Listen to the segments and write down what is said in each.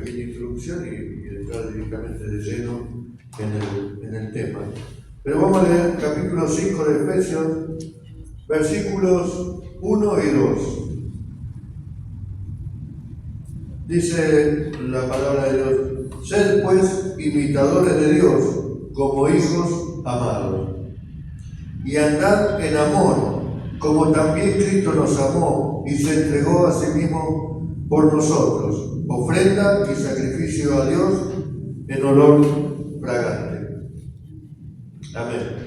pequeña introducción y entrar directamente de lleno en el tema. Pero vamos a leer el capítulo 5 de Efesios, versículos 1 y 2. Dice la palabra de Dios: sed pues imitadores de Dios como hijos amados, y andad en amor, como también Cristo nos amó y se entregó a sí mismo por nosotros, ofrenda y sacrificio a Dios en olor fragante. Amén.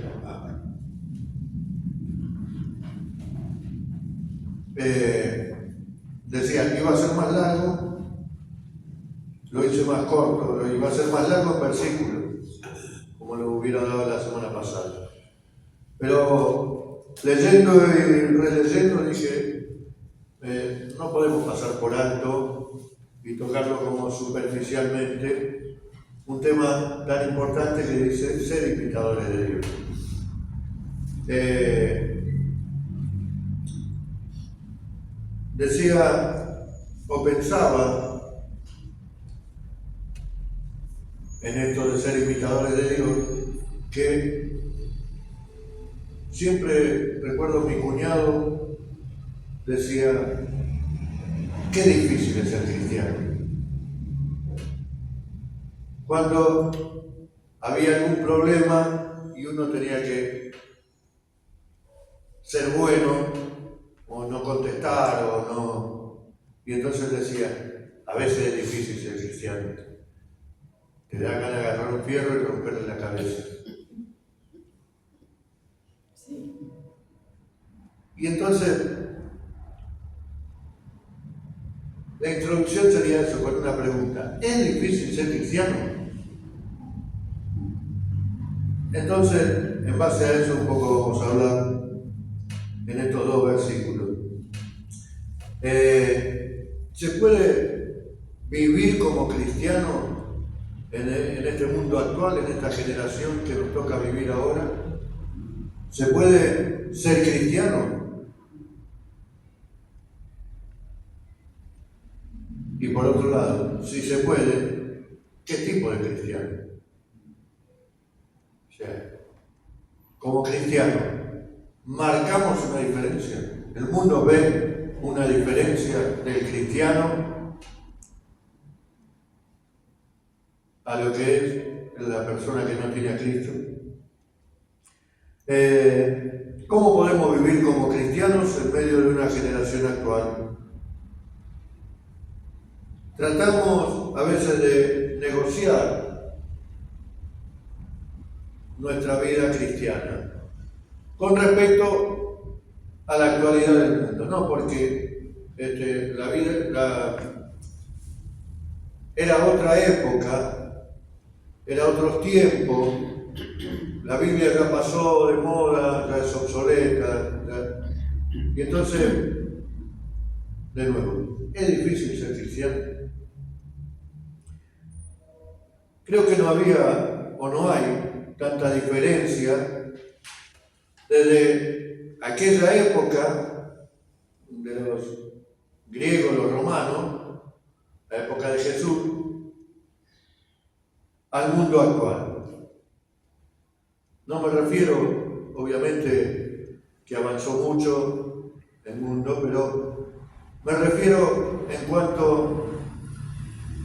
Decía que iba a ser más largo, lo hice más corto, iba a ser más largo en versículos, como lo hubiera dado la semana pasada. Pero leyendo y releyendo dije, no podemos pasar por alto y tocarlo como superficialmente un tema tan importante que dice ser imitadores de Dios. Decía o pensaba en esto de ser imitadores de Dios, que siempre recuerdo a mi cuñado decía, qué difícil es ser cristiano. Cuando había algún problema y uno tenía que ser bueno o no contestar o no, y entonces decía, a veces es difícil ser cristiano. Te da ganas de agarrar un fierro y romperle la cabeza. Y entonces, la introducción sería eso, con una pregunta: ¿es difícil ser cristiano? Entonces, en base a eso un poco vamos a hablar en estos dos versículos. ¿Se puede vivir como cristiano en este mundo actual, en esta generación que nos toca vivir ahora? ¿Se puede ser cristiano? Y por otro lado, si se puede, ¿qué tipo de cristiano? O sea, como cristiano, marcamos una diferencia. El mundo ve una diferencia del cristiano a lo que es la persona que no tiene a Cristo. ¿Cómo podemos vivir como cristianos en medio de una generación actual? Tratamos a veces de negociar nuestra vida cristiana con respecto a la actualidad del mundo, ¿no? Porque la vida era otra época, era otros tiempos, la Biblia ya pasó de moda, ya es obsoleta, y entonces, de nuevo, es difícil ser cristiano. Creo que no había o no hay tanta diferencia desde aquella época de los griegos, los romanos, la época de Jesús, al mundo actual. No me refiero, obviamente, que avanzó mucho el mundo, pero me refiero en cuanto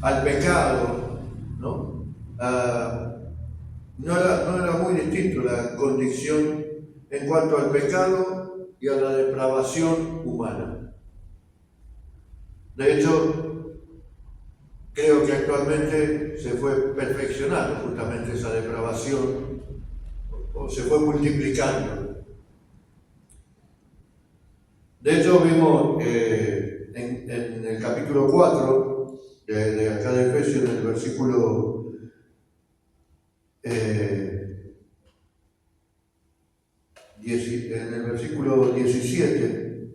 al pecado, ¿no? No era muy distinto la condición en cuanto al pecado y a la depravación humana. De hecho, creo que actualmente se fue perfeccionando justamente esa depravación, o se fue multiplicando. De hecho, vimos en el capítulo 4 de acá de Efesios, en el versículo en el versículo 17,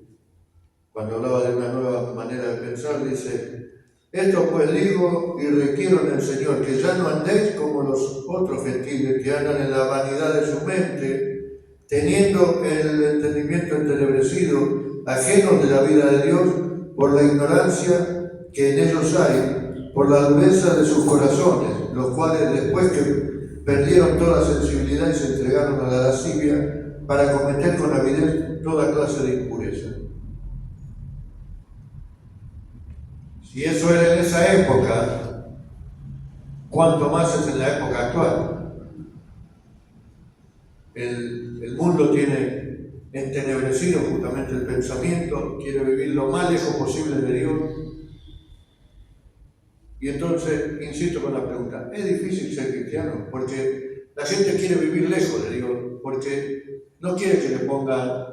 cuando hablaba de una nueva manera de pensar, dice: esto pues digo y requiero en el Señor, que ya no andéis como los otros gentiles que andan en la vanidad de su mente, teniendo el entendimiento entenebrecido, ajenos de la vida de Dios, por la ignorancia que en ellos hay, por la dureza de sus corazones, los cuales después que perdieron toda sensibilidad y se entregaron a la lascivia para cometer con avidez toda clase de impureza. Si eso era en esa época, ¿cuánto más es en la época actual? El mundo tiene entenebrecido justamente el pensamiento, quiere vivir lo más lejos posible de Dios. Y entonces, insisto con la pregunta, ¿es difícil ser cristiano? Porque la gente quiere vivir lejos de Dios, porque no quiere que le pongan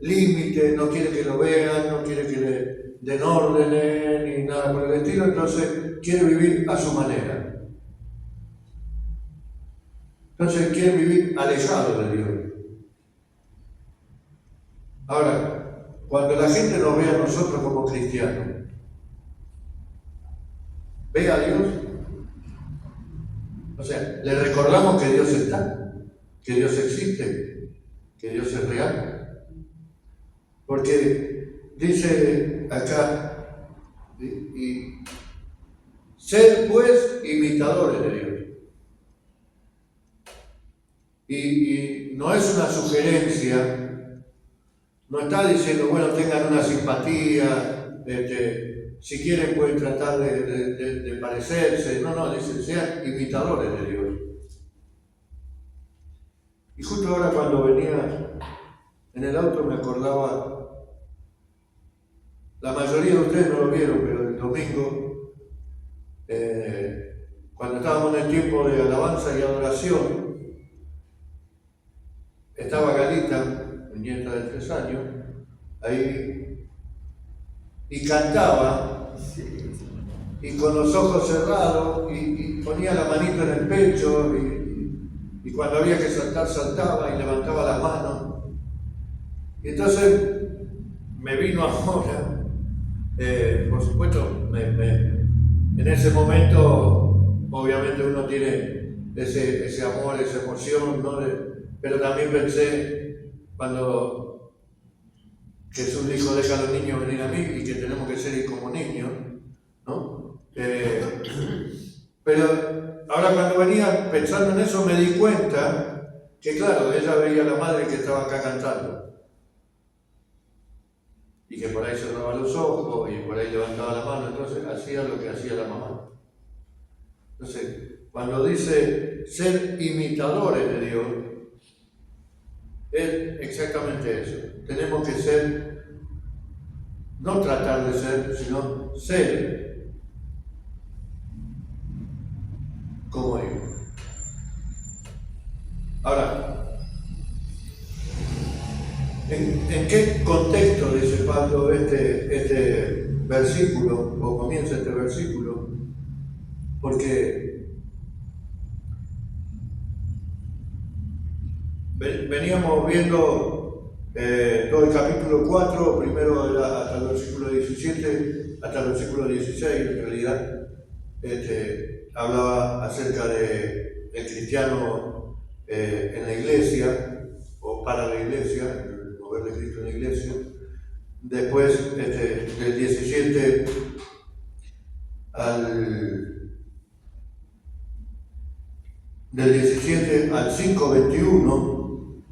límites, no quiere que lo vean, no quiere que le den órdenes ni nada por el estilo, entonces quiere vivir a su manera. Entonces quiere vivir alejado de Dios. Ahora, cuando la gente nos ve a nosotros como cristianos, ¿ve a Dios? O sea, le recordamos que Dios está, que Dios existe, que Dios es real. Porque dice acá, y ser pues imitadores de Dios. Y no es una sugerencia, no está diciendo, bueno, tengan una simpatía, si quieren pueden tratar de parecerse, no, dice, sean imitadores de Dios. Y justo ahora cuando venía en el auto me acordaba, la mayoría de ustedes no lo vieron, pero el domingo, cuando estábamos en el tiempo de alabanza y adoración, estaba Galita, mi nieta de 3 años, ahí, y cantaba, y con los ojos cerrados, y ponía la manito en el pecho, y cuando había que saltar, saltaba y levantaba las manos. Y entonces me vino ahora, por supuesto, en ese momento, obviamente uno tiene ese amor, esa emoción, ¿no? Pero también pensé cuando Jesús dijo, deja a los niños venir a mí y que tenemos que ser como niños, ¿no? Pero ahora cuando venía pensando en eso me di cuenta que claro, ella veía a la madre que estaba acá cantando y que por ahí cerraba los ojos y por ahí levantaba la mano, entonces hacía lo que hacía la mamá. Entonces, cuando dice ser imitadores de Dios, es exactamente eso. Tenemos que ser, no tratar de ser, sino ser como ellos. Ahora, ¿en qué contexto dice Pablo este versículo, o comienza este versículo? Porque veníamos viendo todo el capítulo 4, primero era hasta el versículo 17, hasta el versículo 16, en realidad, hablaba acerca de el cristiano en la iglesia, o para la iglesia, el mover de Cristo en la iglesia. Después, del 17 al 5:21,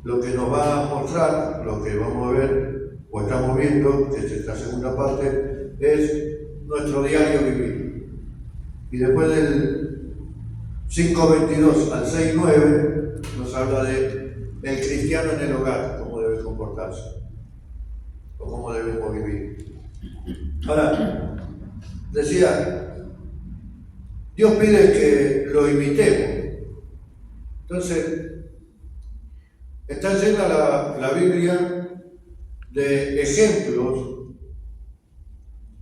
lo que nos va a mostrar, lo que vamos a ver, o estamos viendo, que es esta segunda parte, es nuestro diario vivir. Y después del 5:22 al 6:9 nos habla de el cristiano en el hogar, cómo debe comportarse, o cómo debemos vivir. Ahora, decía, Dios pide que lo imitemos. Entonces, está llena la Biblia de ejemplos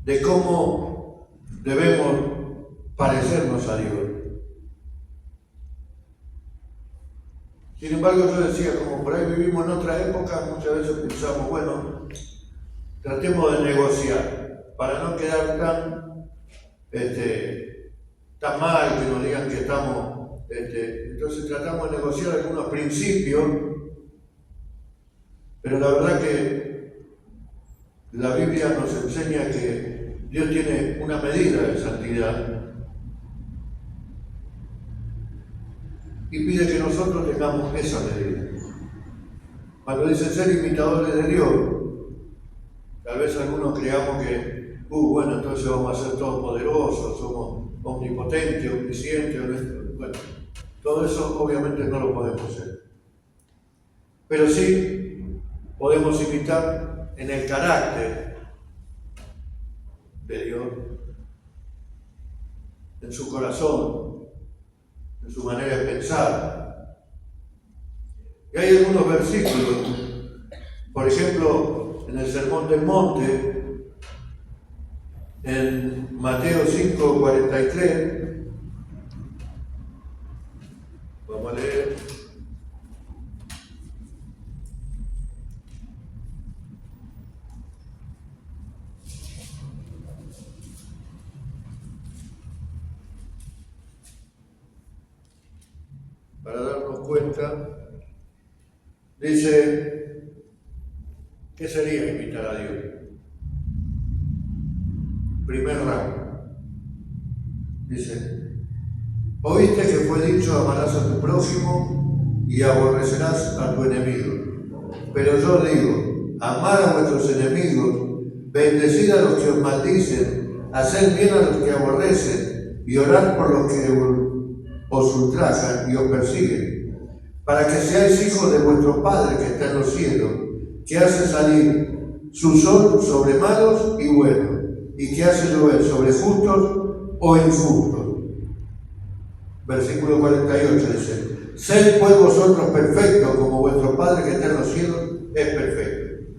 de cómo debemos parecernos a Dios. Sin embargo, yo decía, como por ahí vivimos en otra época, muchas veces pensamos, bueno, tratemos de negociar para no quedar tan mal que nos digan que estamos. Entonces tratamos de negociar algunos principios, pero la verdad que la Biblia nos enseña que Dios tiene una medida de santidad y pide que nosotros tengamos esa medida. Cuando dice ser imitadores de Dios, tal vez algunos creamos que, bueno, entonces vamos a ser todopoderosos, somos omnipotentes, omniscientes, bueno, todo eso obviamente no lo podemos ser. Pero sí podemos imitar en el carácter de Dios, en su corazón, en su manera de pensar. Y hay algunos versículos, por ejemplo, en el Sermón del Monte, en Mateo 5:43, vamos a leer. Para darnos cuenta, dice, ¿qué sería imitar a Dios? Primer rango. Dice, oíste que fue dicho, amarás a tu prójimo y aborrecerás a tu enemigo. Pero yo digo, amar a vuestros enemigos, bendecid a los que os maldicen, hacer bien a los que aborrecen y orar por los que os ultrajan y os persiguen, para que seáis hijos de vuestro Padre que está en los cielos, que hace salir su sol sobre malos y buenos, y que hace llover sobre justos o injustos. Versículo 48 dice, sed pues vosotros perfectos, como vuestro Padre que está en los cielos es perfecto.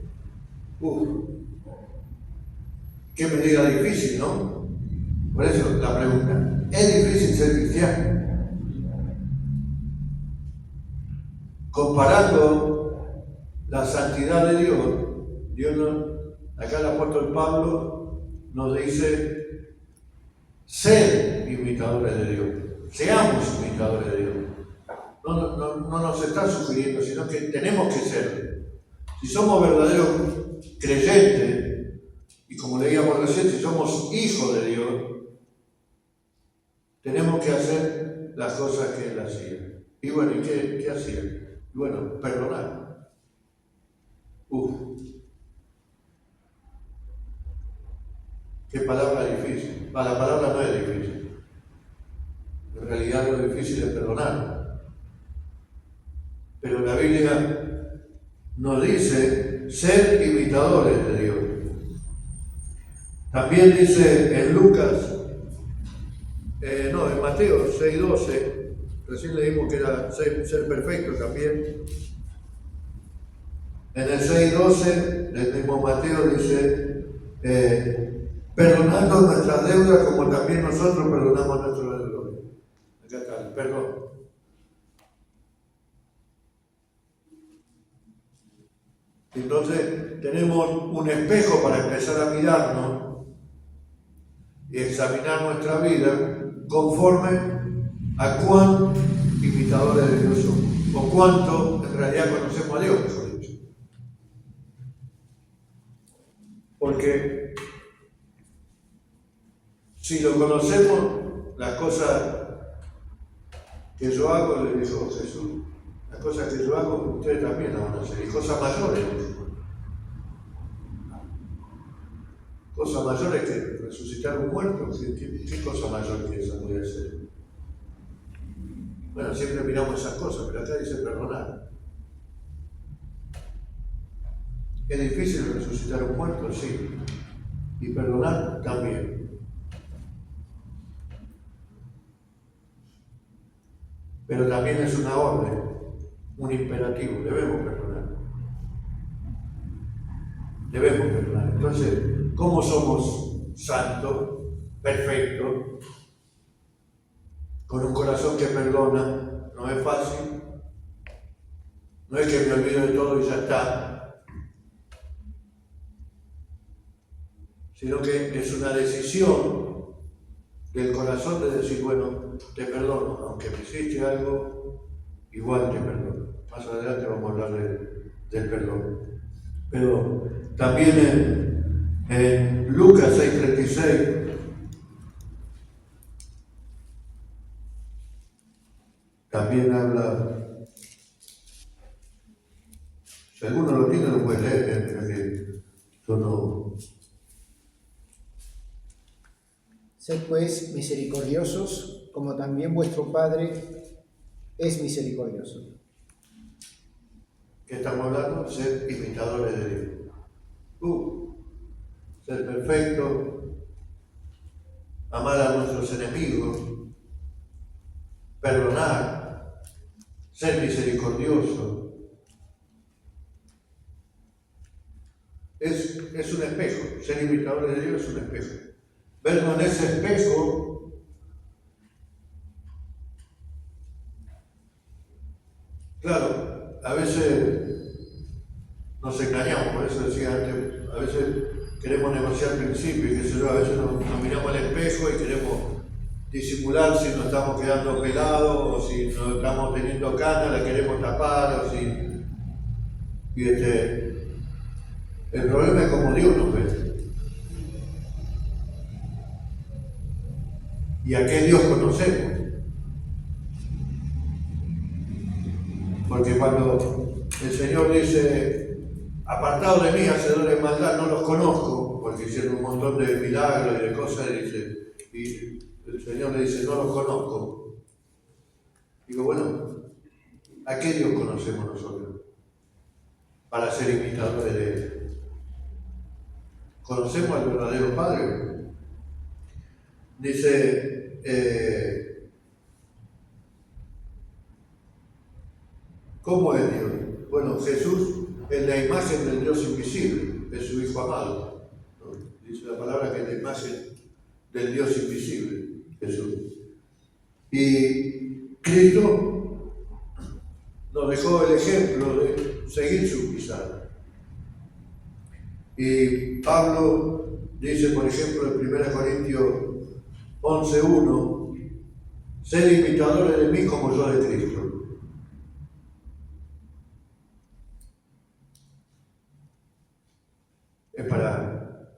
Qué medida difícil, ¿no? Por eso la pregunta, ¿es difícil ser cristiano? Comparando la santidad de Dios acá el apóstol Pablo nos dice, ser imitadores de Dios, seamos imitadores de Dios. No nos está sugiriendo, sino que tenemos que ser. Si somos verdaderos creyentes, y como leíamos recién, si somos hijos de Dios, tenemos que hacer las cosas que Él hacía. Y bueno, ¿y qué hacía? Y bueno, perdonar. Qué palabra difícil. La palabra no es difícil. En realidad lo difícil es perdonar. Pero la Biblia nos dice ser imitadores de Dios. También dice en Lucas, en Mateo 6:12, recién leímos que era ser perfecto también. En el 6:12 del mismo Mateo dice, perdonando nuestras deudas como también nosotros perdonamos a nuestros deudores. Acá está, el perdón. Entonces tenemos un espejo para empezar a mirarnos y examinar nuestra vida conforme a cuán imitadores de Dios somos, o cuánto en realidad conocemos a Dios, mejor dicho. Porque si lo conocemos, las cosas que yo hago, le dijo Jesús, las cosas que yo hago, ustedes también las van a hacer, y cosas mayores. Cosas mayores que resucitar un muerto, ¿qué cosa mayor que esa puede ser? Bueno, siempre miramos esas cosas, pero acá dice perdonar. ¿Es difícil resucitar un muerto? Sí. Y perdonar también. Pero también es una orden, un imperativo, debemos perdonar. Debemos perdonar. Entonces, ¿cómo somos santos, perfectos, con un corazón que perdona? No es fácil. No es que me olvido de todo y ya está. Sino que es una decisión del corazón de decir, bueno, te perdono, aunque me hiciste algo, igual te perdono. Más adelante vamos a hablar del perdón. Pero también En Lucas 6:36 también habla, si alguno lo tiene lo puede leer, que yo no. Sed pues misericordiosos, como también vuestro Padre es misericordioso. ¿Qué estamos hablando? Ser imitadores de Dios. Ser perfecto, amar a nuestros enemigos, perdonar, ser misericordioso. Es un espejo. Ser imitadores de Dios es un espejo. Vernos en ese espejo claro, a veces nos engañamos, por eso decía antes, a veces queremos negociar principios y qué sé yo, a veces nos miramos al espejo y queremos disimular si nos estamos quedando pelados o si nos estamos teniendo canas, la queremos tapar o si... Y el problema es como Dios nos ve. ¿Y a qué Dios conocemos? Porque cuando el Señor dice, apartados de mí, hacedores de maldad, no los conozco, porque hicieron un montón de milagros y de cosas, y el Señor le dice, no los conozco. Digo, bueno, ¿a qué Dios conocemos nosotros? Para ser imitadores de Él. ¿Conocemos al verdadero Padre? Dice, ¿cómo es Dios? Bueno, Jesús es la imagen del Dios invisible, es su Hijo amado. ¿No? Dice la palabra que es la imagen del Dios invisible, Jesús. Y Cristo nos dejó el ejemplo de seguir su pisada. Y Pablo dice, por ejemplo, en 1 Corintios 11:1, sed imitadores de mí como yo de Cristo. Es para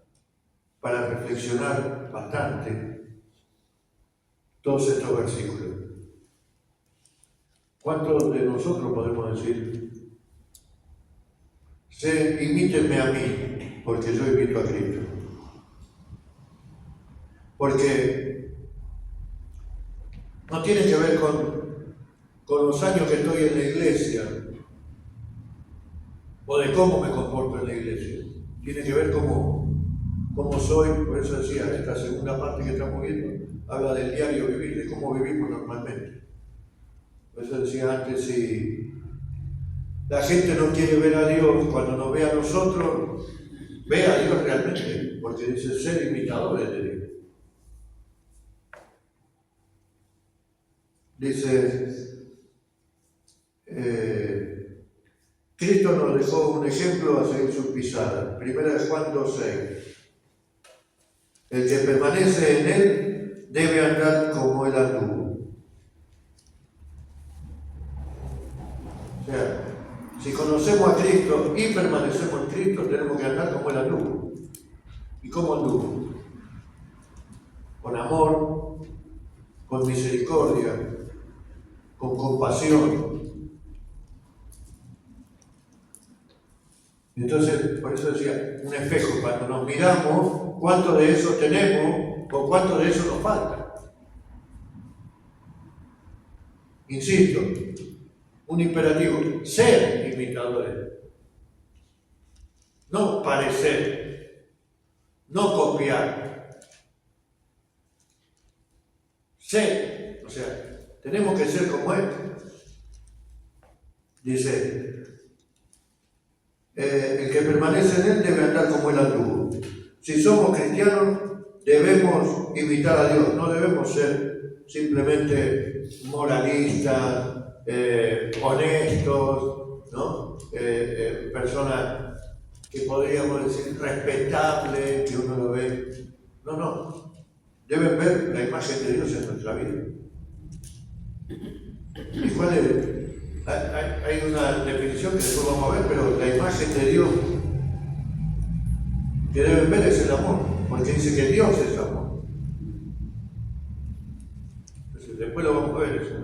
reflexionar bastante todos estos versículos. ¿Cuántos de nosotros podemos decir, imítenme a mí, porque yo imito a Cristo? Porque no tiene que ver con los años que estoy en la iglesia o de cómo me comporto en la iglesia. Tiene que ver cómo soy. Por eso decía, esta segunda parte que estamos viendo habla del diario vivir, de cómo vivimos normalmente. Por eso decía antes, si la gente no quiere ver a Dios, cuando nos ve a nosotros, ve a Dios realmente, porque dice ser imitadores de Dios. Dice, Cristo nos dejó un ejemplo a seguir sus pisadas. 1 Juan 2:6. El que permanece en Él debe andar como Él anduvo. O sea, si conocemos a Cristo y permanecemos en Cristo, tenemos que andar como Él anduvo. ¿Y cómo anduvo? Con amor, con misericordia, con compasión. Entonces, por eso decía, un espejo, cuando nos miramos, ¿cuánto de eso tenemos o cuánto de eso nos falta? Insisto, un imperativo, ser imitadores, no parecer, no copiar, ser, o sea, tenemos que ser como Él. Dice, el que permanece en Él debe andar como Él anduvo. Si somos cristianos, debemos imitar a Dios, no debemos ser simplemente moralistas, honestos, ¿no? Personas que podríamos decir respetables, que uno lo ve. No. Deben ver la imagen de Dios en nuestra vida. ¿Y cuál es? Hay una definición que después vamos a ver, pero la imagen de Dios que deben ver es el amor, porque dice que Dios es amor. Entonces, después lo vamos a ver eso.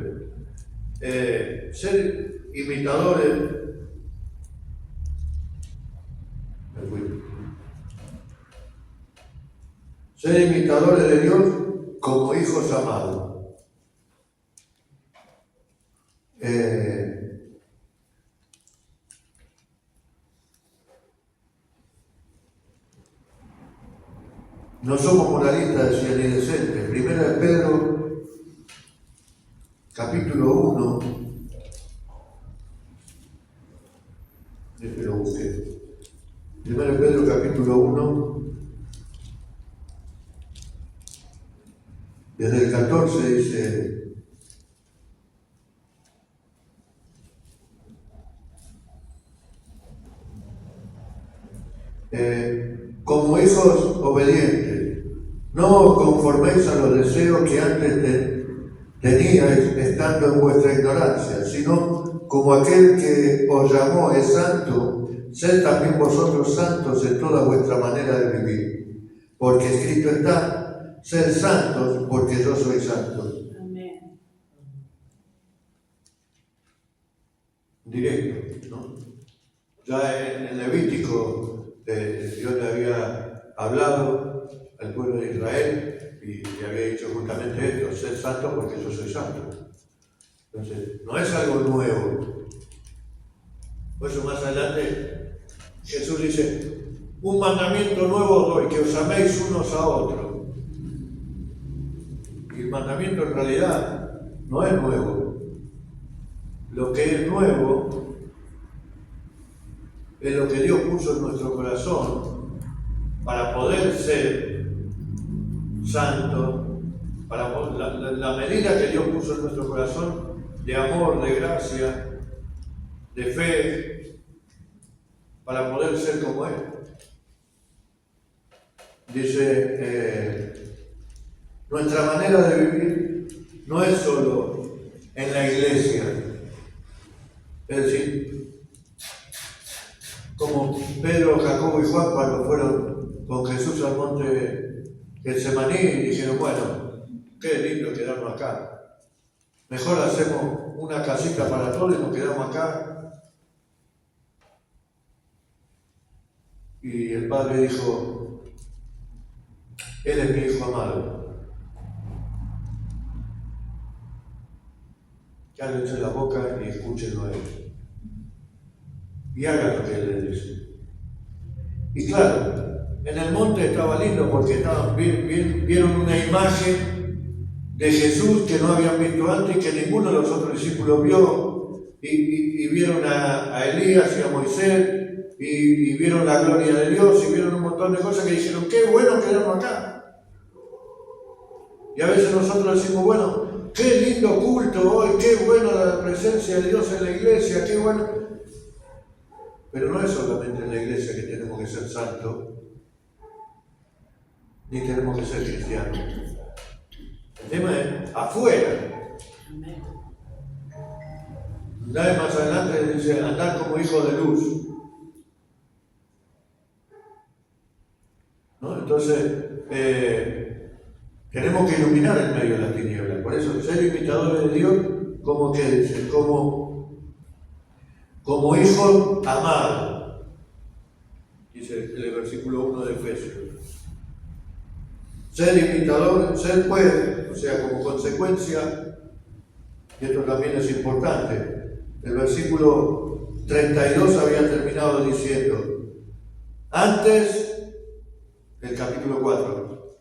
Ser imitadores. Ser imitadores de Dios como hijos amados. No somos moralistas, decía, ni decentes. Primera de Pedro, capítulo 1. Déjeme lo busqué. Primera de Pedro, capítulo 1. Desde el 14 dice: como hijos obedientes, no os conforméis a los deseos que antes teníais estando en vuestra ignorancia, sino como aquel que os llamó es santo, sed también vosotros santos en toda vuestra manera de vivir. Porque escrito está: sed santos, porque yo soy santo. Amén. Directo, ¿no? Ya en Levítico Dios le había hablado al pueblo de Israel y le había dicho justamente esto: sed santo porque yo soy santo. Entonces, no es algo nuevo. Por eso más adelante Jesús dice: un mandamiento nuevo os doy, que os améis unos a otros. Y el mandamiento en realidad no es nuevo. Lo que es nuevo es lo que Dios puso en nuestro corazón para poder ser santo, para la medida que Dios puso en nuestro corazón de amor, de gracia, de fe, para poder ser como Él. Dice, nuestra manera de vivir no es solo en la iglesia, es decir, como Pedro, Jacobo y Juan cuando fueron con Jesús al monte Getsemaní y dijeron: bueno, qué lindo quedarnos acá, mejor hacemos una casita para todos y nos quedamos acá. Y el Padre dijo: Él es mi Hijo amado, cállense la boca y escúchenlo a Él. Y hagan lo que Él les dice. Y claro, en el monte estaba lindo porque vieron una imagen de Jesús que no habían visto antes y que ninguno de los otros discípulos vio. Y vieron a Elías y a Moisés y vieron la gloria de Dios y vieron un montón de cosas que dijeron: qué bueno quedarnos acá. Y a veces nosotros decimos: bueno, qué lindo culto hoy, qué buena la presencia de Dios en la iglesia, qué bueno. Pero no es solamente en la iglesia que tenemos que ser santos, ni tenemos que ser cristianos. El tema es afuera. Amén. Una vez más adelante dice: andar como hijos de luz. ¿No? Entonces, tenemos que iluminar en medio de las tinieblas. Por eso, ser imitadores de Dios, como que dice, como hijos amados, dice el versículo 1 de Efesios. Ser imitador, ser pues, o sea, como consecuencia, y esto también es importante, el versículo 32 había terminado diciendo: antes, el capítulo 4,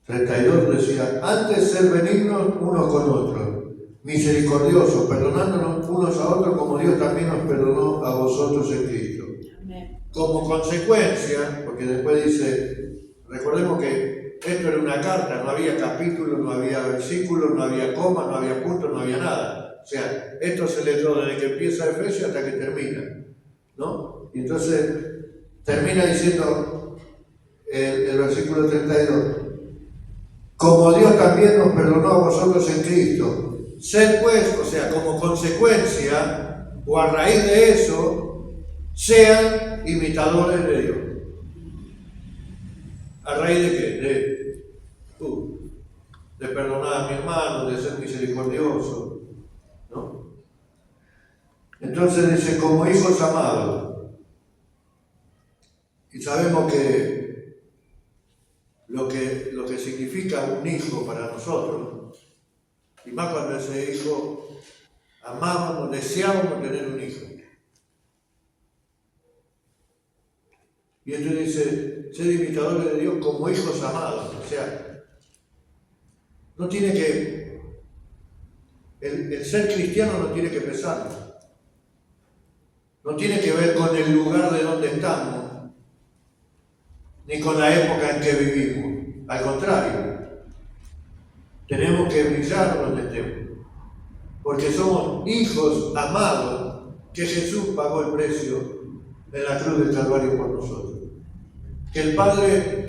32 decía: antes ser benignos unos con otros, misericordiosos, perdonándonos unos a otros como Dios también nos perdonó a vosotros en Cristo. Amén. Como consecuencia, porque después dice, recordemos que esto era una carta, no había capítulo, no había versículo, no había coma, no había punto, no había nada. O sea, esto se leyó desde que empieza Efesios hasta que termina, ¿no? Y entonces termina diciendo el versículo 32: como Dios también nos perdonó a vosotros en Cristo, sed pues, o sea, como consecuencia o a raíz de eso, sean imitadores de Dios. ¿A raíz de qué? De perdonar a mi hermano, de ser misericordioso, ¿no? Entonces dice, como hijos amados. Y sabemos que lo que significa un hijo para nosotros, y más cuando ese hijo amábamos, deseábamos tener un hijo. Y entonces dice, ser imitadores de Dios como hijos amados. O sea, no tiene que, el ser cristiano no tiene que pesarnos. No tiene que ver con el lugar de donde estamos, ni con la época en que vivimos. Al contrario, tenemos que brillar donde estemos. Porque somos hijos amados que Jesús pagó el precio en la cruz del Calvario por nosotros. Que el Padre,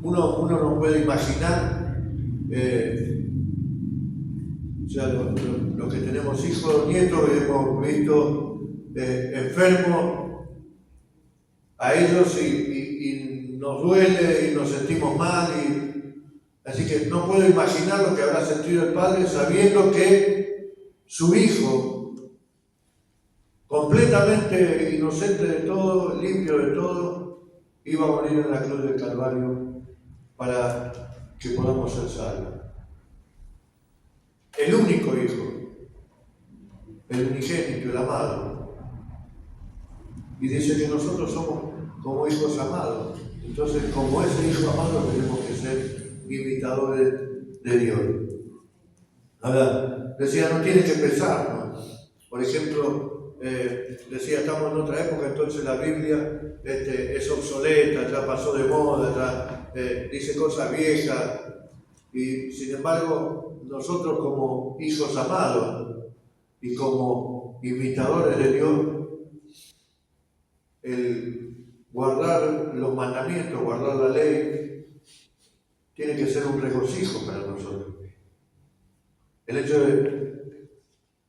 uno no puede imaginar, o sea, los que tenemos hijos, nietos, hemos visto enfermos a ellos y nos duele y nos sentimos mal. Así que no puedo imaginar lo que habrá sentido el Padre sabiendo que su hijo, completamente inocente de todo, limpio de todo, iba a morir en la cruz del Calvario para que podamos ser salvos. El único hijo, el unigénito, el amado. Y dice que nosotros somos como hijos amados. Entonces, como ese hijo amado, tenemos que ser imitadores de Dios. Ahora, decía, no tiene que pesar, ¿no? Por ejemplo, decía, estamos en otra época, entonces la Biblia es obsoleta, ya pasó de moda, ya dice cosas viejas, y sin embargo nosotros como hijos amados y como imitadores de Dios, el guardar los mandamientos, guardar la ley, tiene que ser un regocijo para nosotros. El hecho de,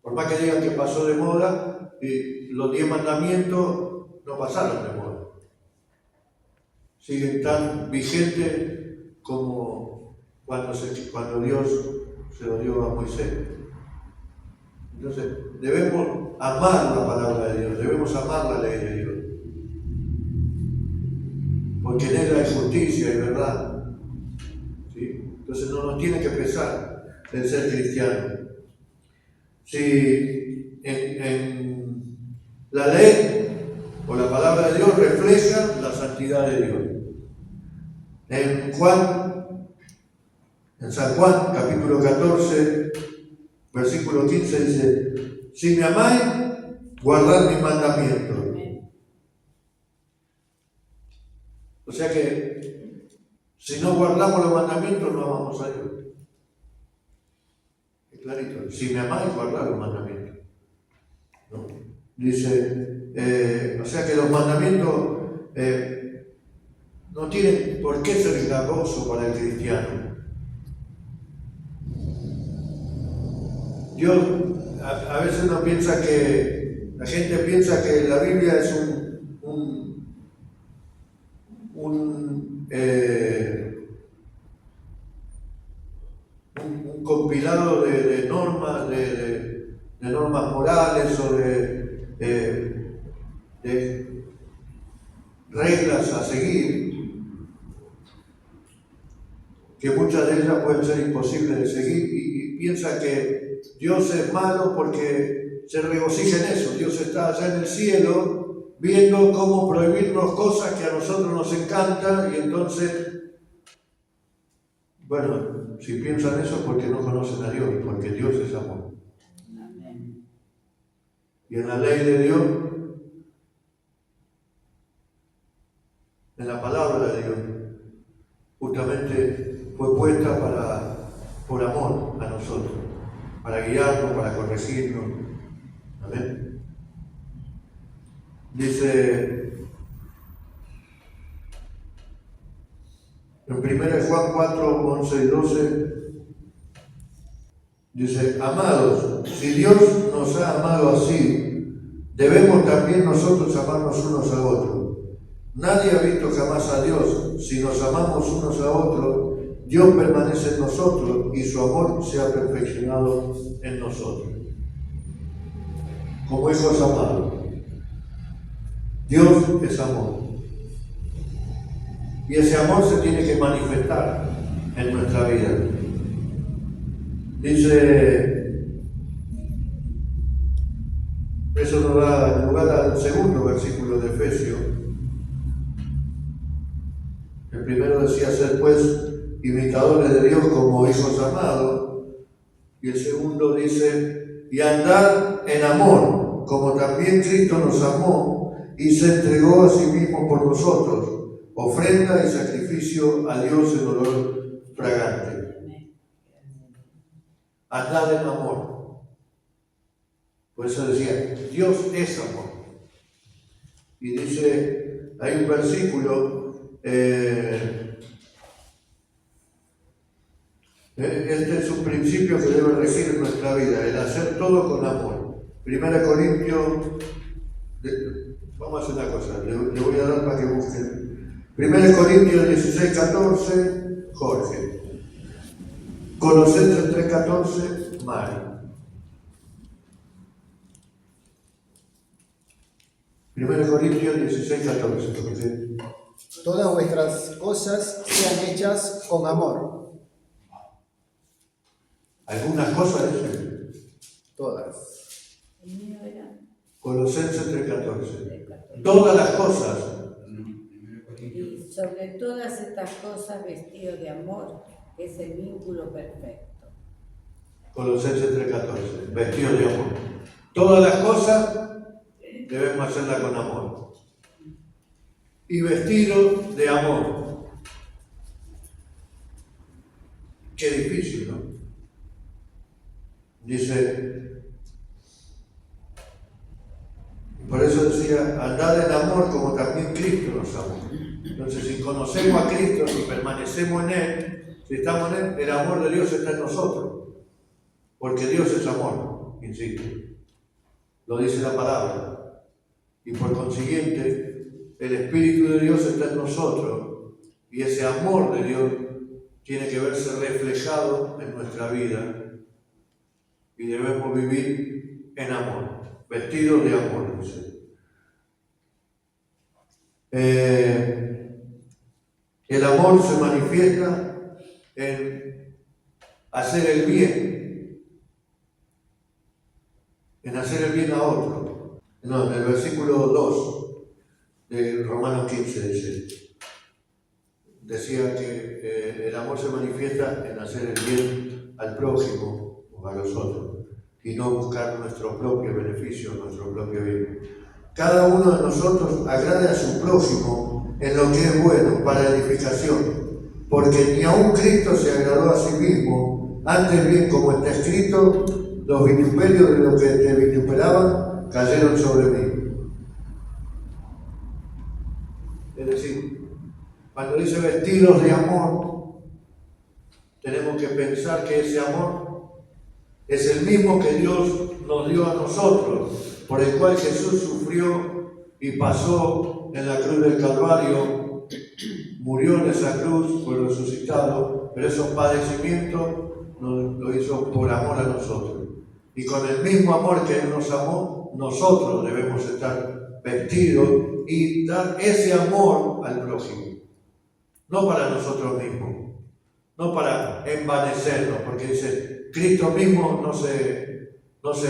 por más que digan que pasó de moda, y los 10 mandamientos no pasaron de moda. Siguen tan vigentes como cuando Dios se lo dio a Moisés. Entonces, debemos amar la palabra de Dios, debemos amar la ley de Dios. Porque en ella hay justicia y verdad. ¿Sí? Entonces no nos tiene que pesar el ser cristiano. Si en la ley o la palabra de Dios refleja la santidad de Dios. En San Juan, capítulo 14, versículo 15 dice, si me amáis, guardad mis mandamientos. O sea que si no guardamos los mandamientos no amamos a Dios. Es clarito, si me amáis, guardad los mandamientos. ¿No? Dice, o sea que los mandamientos no tienen por qué ser gravoso para el cristiano. Dios, a veces uno piensa que, la gente piensa que la Biblia es un compilado de normas, de normas morales o de reglas a seguir, que muchas de ellas pueden ser imposibles de seguir, y piensa que Dios es malo porque se regocija en eso. Dios está allá en el cielo viendo cómo prohibirnos cosas que a nosotros nos encantan, y entonces, bueno, si piensan eso es porque no conocen a Dios, porque Dios es amor. Amén. Y en la ley de Dios, en la palabra de Dios, justamente fue puesta por amor a nosotros, para guiarnos, para corregirnos. Amén. Dice en 1 Juan 4, 11 y 12, dice, amados, si Dios nos ha amado así, debemos también nosotros amarnos unos a otros. Nadie ha visto jamás a Dios. Si nos amamos unos a otros, Dios permanece en nosotros y su amor se ha perfeccionado en nosotros. Como hijos amados, Dios es amor. Y ese amor se tiene que manifestar en nuestra vida. Dice, eso nos da lugar al segundo versículo de Efesios. El primero decía ser pues imitadores de Dios como hijos amados, y el segundo dice, y andar en amor, como también Cristo nos amó y se entregó a sí mismo por nosotros, ofrenda y sacrificio a Dios en olor fragante. Andar en amor. Por eso decía, Dios es amor. Y dice, hay un versículo, este es un principio que debe regir en nuestra vida, el hacer todo con amor. 1 Corintios, vamos a hacer una cosa, le voy a dar para que busquen. 1 Corintios 16, 14, Jorge. Colosenses 3, 14, Mari. 1 Corintios 16, 14. Jorge. Todas vuestras cosas sean hechas con amor. Algunas cosas dicen. Todas. El mío era Colosenses 3, 14. Todas las cosas. y sobre todas estas cosas vestido de amor, que es el vínculo perfecto. Colosenses 3, 14. Vestido de amor. Todas las cosas debemos hacerlas con amor. Y vestido de amor. Qué difícil, ¿no? Dice, por eso decía, andad en amor como también Cristo nos amó. Entonces, si conocemos a Cristo, si permanecemos en Él, si estamos en Él, el amor de Dios está en nosotros. Porque Dios es amor, insisto. Lo dice la palabra. Y por consiguiente, el Espíritu de Dios está en nosotros. Y ese amor de Dios tiene que verse reflejado en nuestra vida. Y debemos vivir en amor, vestidos de amor, dice. El amor se manifiesta en hacer el bien, en hacer el bien a otro. No, en el versículo 2 de Romanos 15 decía que el amor se manifiesta en hacer el bien al prójimo, a los otros, y no buscar nuestro propio beneficio, nuestro propio bien. Cada uno de nosotros agrade a su prójimo en lo que es bueno para edificación, porque ni aun Cristo se agradó a sí mismo, antes bien, como está escrito, los vituperios de los que te vituperaban cayeron sobre mí. Es decir, cuando dice vestidos de amor, tenemos que pensar que ese amor es el mismo que Dios nos dio a nosotros, por el cual Jesús sufrió y pasó en la cruz del Calvario, murió en esa cruz, fue resucitado, pero esos padecimientos lo hizo por amor a nosotros. Y con el mismo amor que Él nos amó, nosotros debemos estar vestidos y dar ese amor al prójimo. No para nosotros mismos, no para envanecernos, porque dice, Cristo mismo no se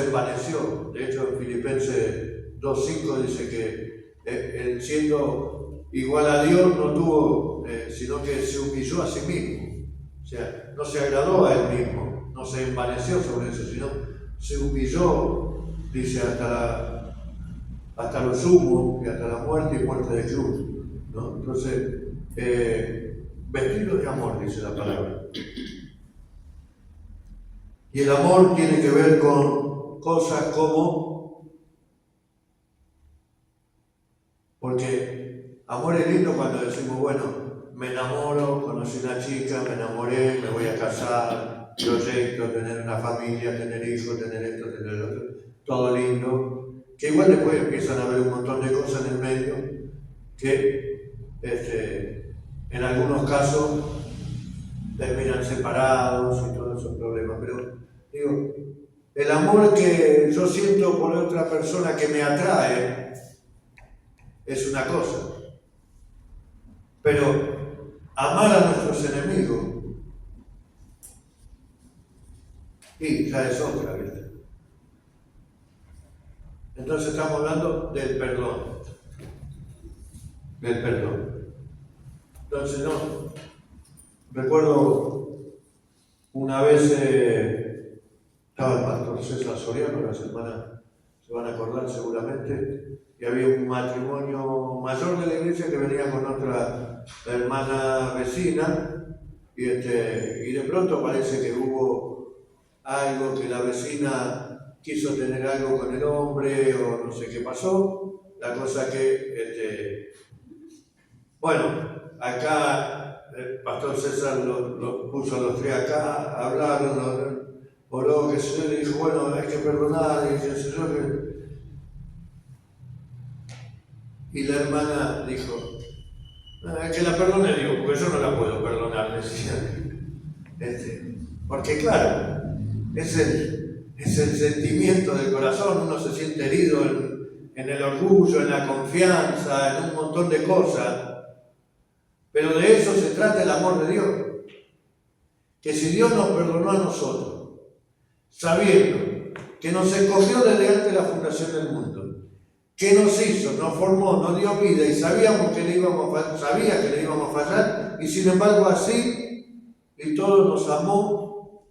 envaneció. De hecho, en Filipenses 2:5 dice que Él siendo igual a Dios no tuvo, sino que se humilló a sí mismo. O sea, no se agradó a Él mismo, no se envaneció sobre eso, sino se humilló, dice, hasta lo sumo y hasta la muerte y muerte de cruz, ¿no? Entonces, vestido de amor, dice la palabra. Y el amor tiene que ver con cosas como, porque amor es lindo cuando decimos, bueno, me enamoro, conocí una chica, me enamoré, me voy a casar, proyecto, tener una familia, tener hijos, tener esto, tener lo otro, todo lindo, que igual después empiezan a haber un montón de cosas en el medio que en algunos casos terminan separados y todos esos problemas. Pero digo, el amor que yo siento por otra persona que me atrae es una cosa, pero amar a nuestros enemigos y ya es otra, ¿viste? Entonces estamos hablando del perdón. Del perdón. Entonces, no. Recuerdo una vez estaba el pastor César Soriano, las hermanas se van a acordar seguramente, y había un matrimonio mayor de la iglesia que venía con otra hermana vecina, y de pronto parece que hubo algo que la vecina quiso tener algo con el hombre o no sé qué pasó. La cosa que, bueno, acá el pastor César lo puso a los tres acá, hablaron, oró, que el Señor le dijo, bueno, hay que perdonar, y el Señor y la hermana dijo, que la perdone Dios, porque yo no la puedo perdonar, decía. Porque claro, es el sentimiento del corazón, uno se siente herido en el orgullo, en la confianza, en un montón de cosas, pero de eso se trata el amor de Dios. Que si Dios nos perdonó a nosotros, sabiendo que nos escogió desde antes de la fundación del mundo, que nos hizo, nos formó, nos dio vida y sabía que le íbamos a fallar, y sin embargo así, y todo nos amó,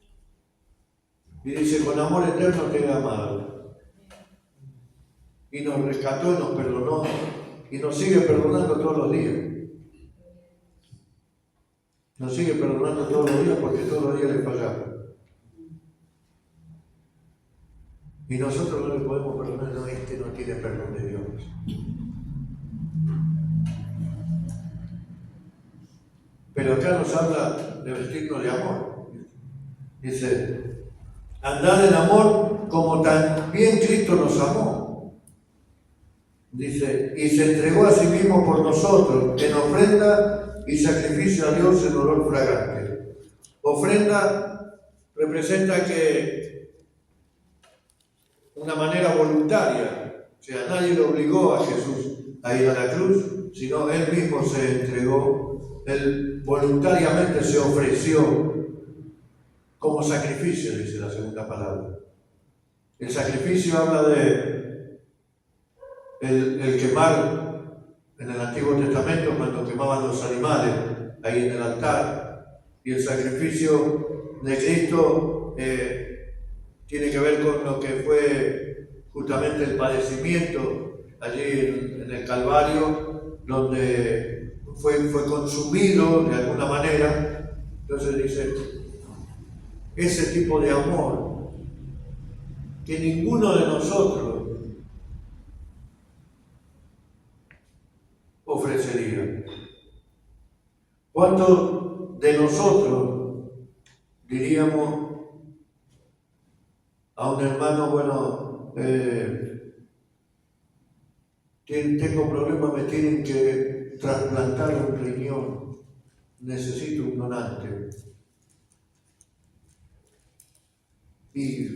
y dice, con amor eterno te he amado. Y nos rescató y nos perdonó, y nos sigue perdonando todos los días. Nos sigue perdonando todos los días porque todos los días le fallamos. Y nosotros no le podemos perdonar, no, este no tiene perdón de Dios. Pero acá nos habla de vestirnos de amor. Dice, andad en amor como también Cristo nos amó. Dice, y se entregó a sí mismo por nosotros en ofrenda y sacrificio a Dios en olor fragante. Ofrenda representa que una manera voluntaria, o sea, nadie le obligó a Jesús a ir a la cruz, sino él mismo se entregó, él voluntariamente se ofreció como sacrificio, dice la segunda palabra. El sacrificio habla de el quemar en el Antiguo Testamento cuando quemaban los animales ahí en el altar, y el sacrificio de Cristo tiene que ver con lo que fue justamente el padecimiento allí en el Calvario, donde fue consumido de alguna manera. Entonces dice, ese tipo de amor que ninguno de nosotros ofrecería. ¿Cuántos de nosotros diríamos a un hermano, bueno, tengo problemas, me tienen que trasplantar un riñón, necesito un donante? Y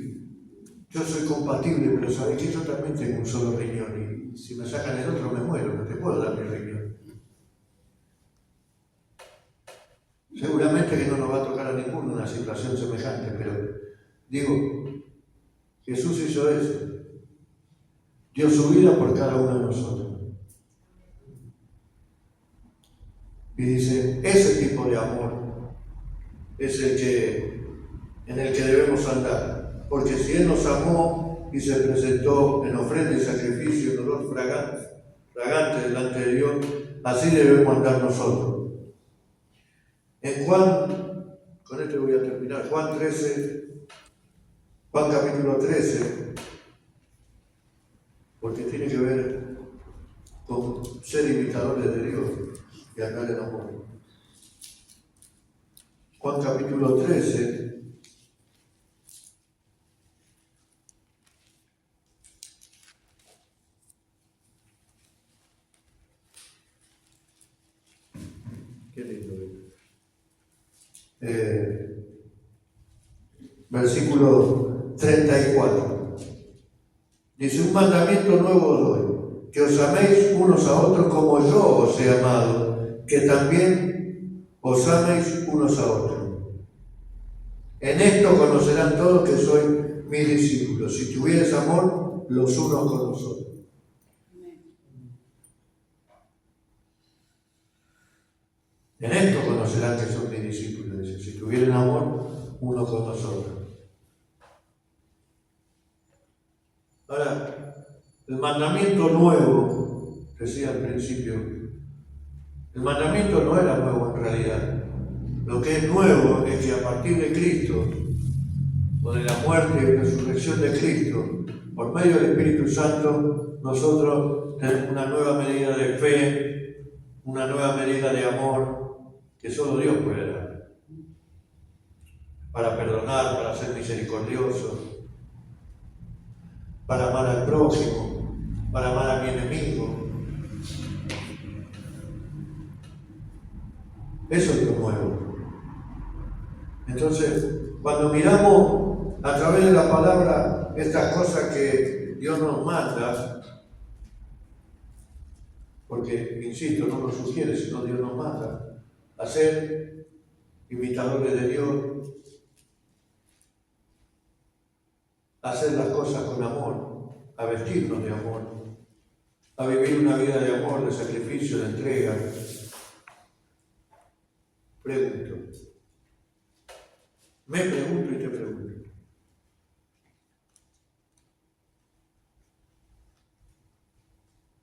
yo soy compatible, pero sabes que yo también tengo un solo riñón, y si me sacan el otro me muero, no te puedo dar mi riñón. Seguramente que no nos va a tocar a ninguno una situación semejante, pero digo, Jesús hizo eso, dio su vida por cada uno de nosotros. Y dice, ese tipo de amor es en el que debemos andar, porque si Él nos amó y se presentó en ofrenda y sacrificio, en olor fragante delante de Dios, así debemos andar nosotros. En Juan, con esto voy a terminar, Juan capítulo 13, porque tiene que ver con ser imitadores de Dios y andar en amor. Juan capítulo 13, Qué lindo. Versículo 34. Dice, un mandamiento nuevo os doy, que os améis unos a otros como yo os he amado, que también os améis unos a otros. En esto conocerán todos que sois mis discípulos, si tuvieres amor los unos con los otros. En esto conocerán que son mis discípulos, dice, si tuvieran amor uno con los otros. Ahora, el mandamiento nuevo, decía al principio, el mandamiento no era nuevo en realidad. Lo que es nuevo es que a partir de Cristo, o de la muerte y resurrección de Cristo, por medio del Espíritu Santo, nosotros tenemos una nueva medida de fe, una nueva medida de amor, que solo Dios puede dar. Para perdonar, para ser misericordioso, para amar al prójimo, para amar a mi enemigo. Eso es lo nuevo. Entonces, cuando miramos a través de la palabra estas cosas que Dios nos manda, porque, insisto, no nos sugiere, sino Dios nos manda, a ser imitadores de Dios, a hacer las cosas con amor, a vestirnos de amor, a vivir una vida de amor, de sacrificio, de entrega. Me pregunto y te pregunto.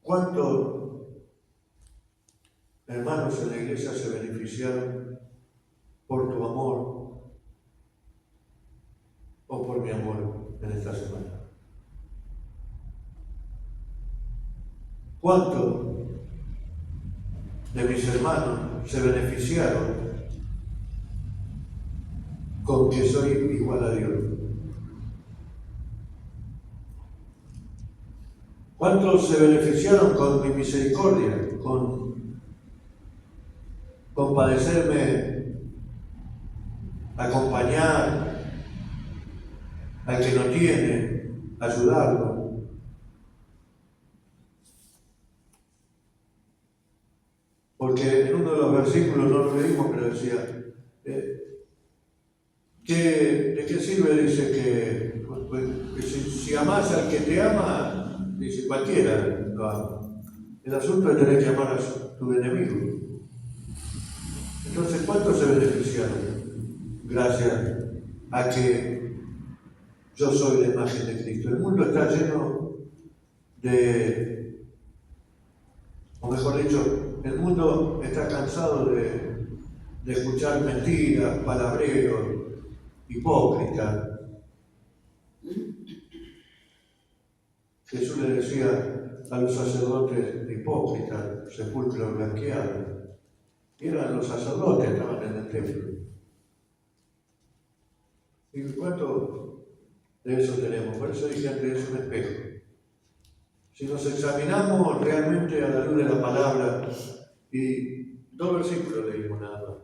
¿Cuántos hermanos en la iglesia se beneficiaron por tu amor o por mi amor en esta semana? ¿Cuántos de mis hermanos se beneficiaron con que soy igual a Dios? ¿Cuántos se beneficiaron con mi misericordia, con compadecerme, acompañar al que no tiene, ayudarlo? Porque en uno de los versículos, no lo leímos, pero decía, ¿de qué sirve? Dice que si amás al que te ama, dice cualquiera lo ama. El asunto es tener que amar a tu enemigo. Entonces, ¿cuántos se beneficiaron gracias a que yo soy la imagen de Cristo? El mundo está lleno o mejor dicho, el mundo está cansado de escuchar mentiras, palabreros, hipócritas. Jesús le decía a los sacerdotes hipócritas, sepulcro blanqueado. Y eran los sacerdotes que estaban en el templo. ¿Y cuánto de eso tenemos? Por eso dije antes, es un espejo. Si nos examinamos realmente a la luz de la palabra, y 2 versículos leímos nada más.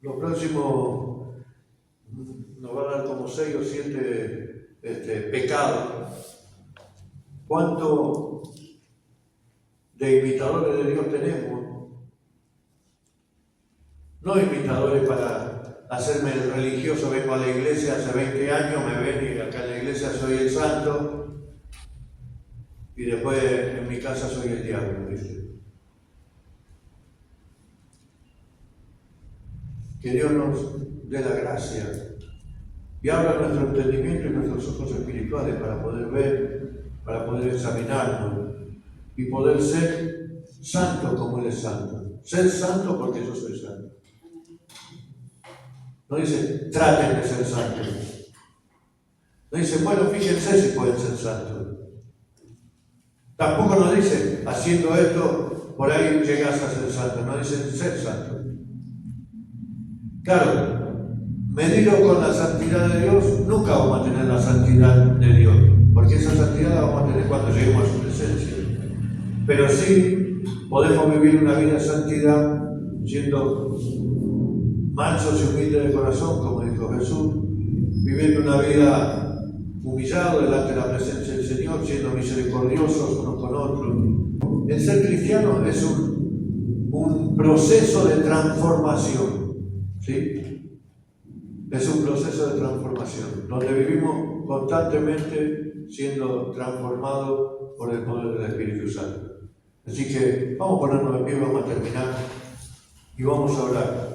Lo próximo nos va a dar como 6 o 7 pecados. ¿Cuánto de imitadores de Dios tenemos? No imitadores para hacerme el religioso, vengo a la iglesia hace 20 años, me ven y acá en la iglesia soy el santo y después en mi casa soy el diablo, ¿viste? Que Dios nos dé la gracia y abra nuestro entendimiento y nuestros ojos espirituales para poder ver, para poder examinarnos y poder ser santo como Él es santo. Ser santo porque yo soy santo. No dice, traten de ser santos. No dice, bueno, fíjense si pueden ser santos. Tampoco nos dice, haciendo esto, por ahí llegas a ser santo. No dice, ser santo. Claro, medido con la santidad de Dios, nunca vamos a tener la santidad de Dios, porque esa santidad la vamos a tener cuando lleguemos a su presencia. Pero sí podemos vivir una vida de santidad siendo mansos y humildes de corazón, como dijo Jesús, viviendo una vida humillado delante de la presencia del Señor, siendo misericordiosos unos con otros. El ser cristiano es un proceso de transformación, ¿sí? Es un proceso de transformación, donde vivimos constantemente siendo transformados por el poder del Espíritu Santo. Así que vamos a ponernos de pie, vamos a terminar y vamos a orar.